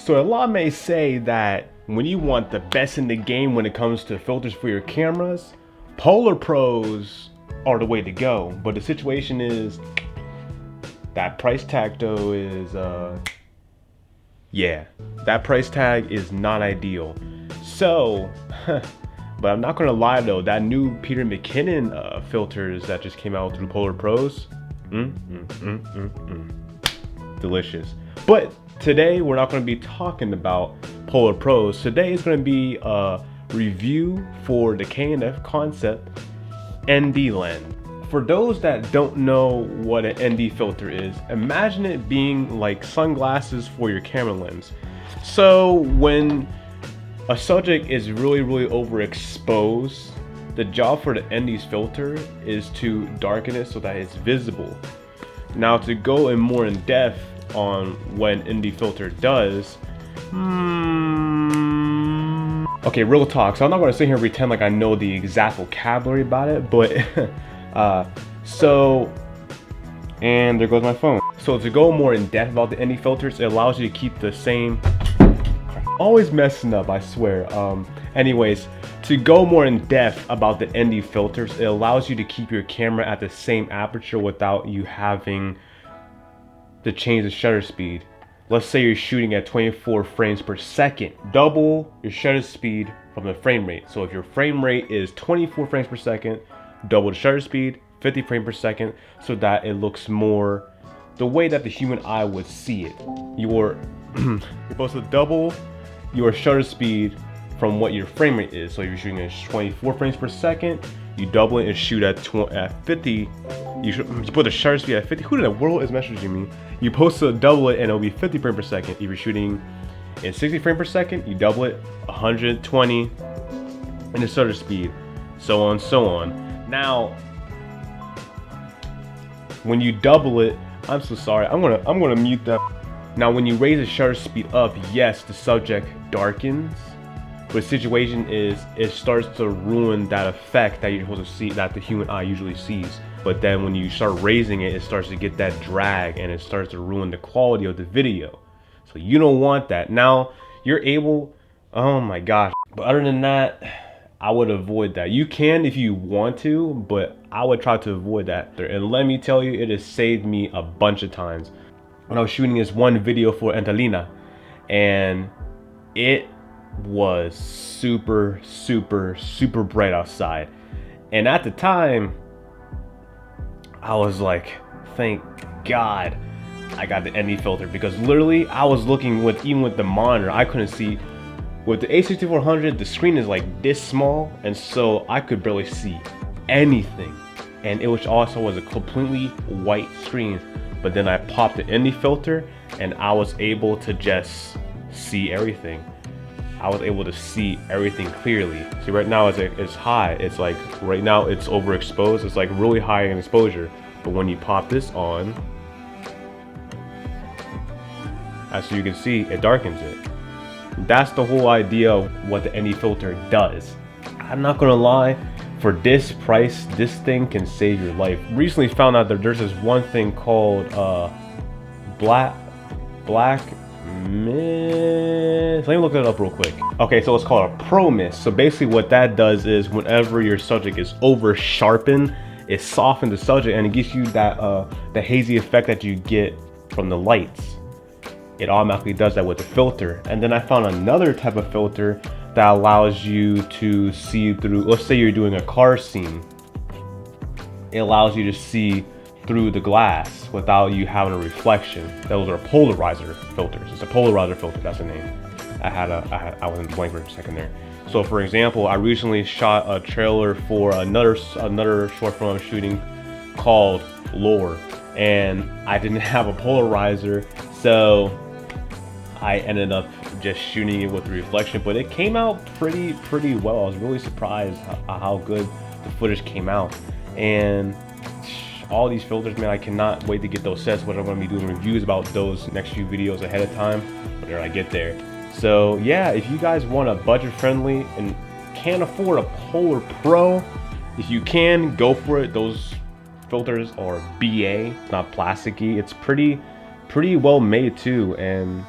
So a lot may say that when you want the best in the game when it comes to filters for your cameras, Polar Pros are the way to go. But the situation is that price tag though is yeah, that price tag is not ideal. So but I'm not gonna lie though, that new Peter McKinnon filters that just came out through Polar Pros, delicious. But today we're not going to be talking about Polar Pros. Today is going to be a review for the K&F Concept ND lens. For those that don't know what an ND filter is, imagine it being like sunglasses for your camera lens. So when a subject is really overexposed, the job for the ND's filter is to darken it so that it's visible. Now to go in more in depth on what an ND filter does, okay, real talk. So I'm not going to sit here and pretend like I know the exact vocabulary about it, but and there goes my phone. So to go more in depth about the ND filters, it allows you to keep the same, always messing up, I swear. Anyways, to go more in depth about the ND filters, it allows you to keep your camera at the same aperture without you having to change the shutter speed. Let's say you're shooting at 24 frames per second. Double your shutter speed from the frame rate. So if your frame rate is 24 frames per second, double the shutter speed, 50 frames per second, so that it looks more the way that the human eye would see it. You're supposed to double your shutter speed from what your frame rate is. So if you're shooting at 24 frames per second, you double it and shoot at 50. You put the shutter speed at 50. Who in the world is messaging me? You're supposed to double it and it'll be 50 frames per second. If you're shooting in 60 frames per second, you double it 120 in the shutter speed, so on, so on. Now, when you double it, I'm so sorry. I'm gonna mute that. Now, when you raise the shutter speed up, yes, the subject darkens. But the situation is, it starts to ruin that effect that you're supposed to see, that the human eye usually sees. But then when you start raising it, it starts to get that drag and it starts to ruin the quality of the video. So you don't want that. Now, you're able, oh my gosh. But other than that, I would avoid that. You can if you want to, but I would try to avoid that. And let me tell you, it has saved me a bunch of times. When I was shooting this one video for Entalina, and it was super bright outside, and at the time I was like, thank God I got the ND filter, because literally I was looking with, even with the monitor, I couldn't see. With the A6400, the screen is like this small, and so I could barely see anything, and it was also a completely white screen. But then I popped the ND filter and I was able to just see everything. I was able to see everything clearly. See, right now it's high. It's like, right now it's overexposed. It's like really high in exposure. But when you pop this on, as you can see, it darkens it. That's the whole idea of what the ND filter does. I'm not gonna lie, for this price, this thing can save your life. Recently found out that there's this one thing called black mist. Let me look that up real quick. Okay, so it's called a pro mist. So basically what that does is, whenever your subject is over sharpened, it softens the subject and it gives you that the hazy effect that you get from the lights. It automatically does that with the filter. And then I found another type of filter that allows you to see through, let's say you're doing a car scene. It allows you to see through the glass without you having a reflection. Those are polarizer filters. It's a polarizer filter, that's the name. I was in blank for a second there. So for example, I recently shot a trailer for another short film I'm shooting called Lore, and I didn't have a polarizer, so I ended up just shooting it with the reflection, but it came out pretty well. I was really surprised how good the footage came out. And all these filters, man, I cannot wait to get those sets, but I'm going to be doing reviews about those next few videos ahead of time whenever I get there. So yeah, if you guys want a budget friendly and can't afford a Polar Pro, if you can, go for it. Those filters are BA, not plasticky. It's pretty well made too, and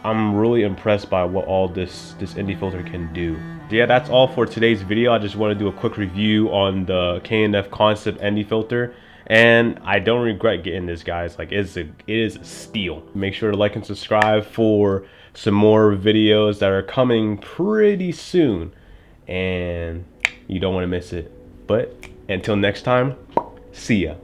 I'm really impressed by what all this ND filter can do. Yeah, that's all for today's video. I just want to do a quick review on the K&F Concept ND filter, and I don't regret getting this, guys. Like, it is a steal. Make sure to like and subscribe for some more videos that are coming pretty soon, and you don't want to miss it. But until next time, see ya.